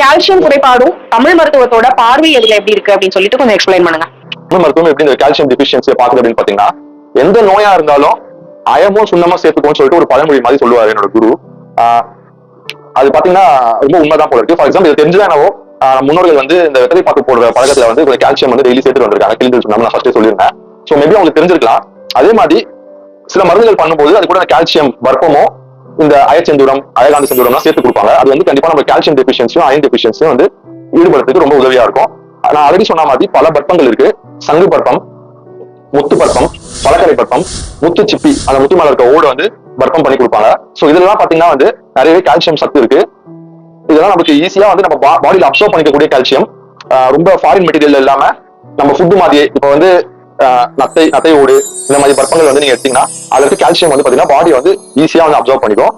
Calcium குறைபாடும் தமிழ் மருத்துவத்தோட பார்வை அதுல எப்படி இருக்கு அப்படின்னு சொல்லிட்டு கொஞ்சம் எக்ஸ்பிளைன் பண்ணுங்க. தமிழ் மருத்துவம் எப்படி இந்த கால்சியம் டிஃபிஷியன்சியை பாக்குது அப்படின்னு பாத்தீங்கன்னா, எந்த நோயா இருந்தாலும் அயமும் சுண்ணமா சேர்த்துக்கோன்னு சொல்லிட்டு ஒரு பழமொழி மாதிரி சொல்லுவாரு என்னோட குரு. அது பாத்தீங்கன்னா ரொம்ப உண்மைதான் போல இருக்கு. ஃபார் எக்ஸாம்பிள் இது தெரிஞ்சுதான் என்னவோ முன்னோர்கள் வந்து இந்த வெத்தலை பாக்கு போடுற பழக்கத்துல வந்து கால்சியம் வந்து டெய்லி சேர்த்து வந்திருக்காங்க. கிளிஞ்சல் சுண்ணாம நான் ஃபர்ஸ்டே சொல்லியிருந்தேன். ஸோ மேபி அவங்களுக்கு தெரிஞ்சிருக்கலாம். அதே மாதிரி சில மருந்துகள் பண்ணும்போது அது கூட கால்சியம் வர்ப்பமோ இந்த அயச்செந்தூரம் அயகாந்த செந்தூரம்லாம் சேர்த்து கொடுப்பாங்க. அது வந்து கண்டிப்பா நம்ம கால்சியம் டெபிஷியன்சியும் அயன் டெபிஷியன்சியும் வந்து ஈடுபடுறதுக்கு ரொம்ப உதவியா இருக்கும். நான் ஆல்ரெடி சொன்ன மாதிரி பல பற்பங்கள் இருக்கு. சங்கு பற்பம், முத்து பற்பம், பழக்கரை பற்பம், முத்து சிப்பி, அந்த முத்து மேல இருக்க ஓடு வந்து பற்பம் பண்ணி கொடுப்பாங்க. ஸோ இதெல்லாம் பாத்தீங்கன்னா வந்து நிறையவே கால்சியம் சத்து இருக்கு. இதெல்லாம் நமக்கு ஈஸியா வந்து நம்ம பாடியில அப்சர்வ் பண்ணிக்கக்கூடிய கால்சியம். ரொம்ப ஃபாரின் மெட்டீரியல் இல்லாம நம்ம ஃபுட்டு மாதிரியே இப்போ வந்து நத்தை ஓடு இந்த மாதிரி பற்பங்கள் வந்து நீங்க எடுத்தீங்கன்னா அதுக்கு கால்சியம் வந்து பாத்தீங்கன்னா பாடி வந்து ஈஸியா வந்து அப்சர்வ் பண்ணிக்கும்.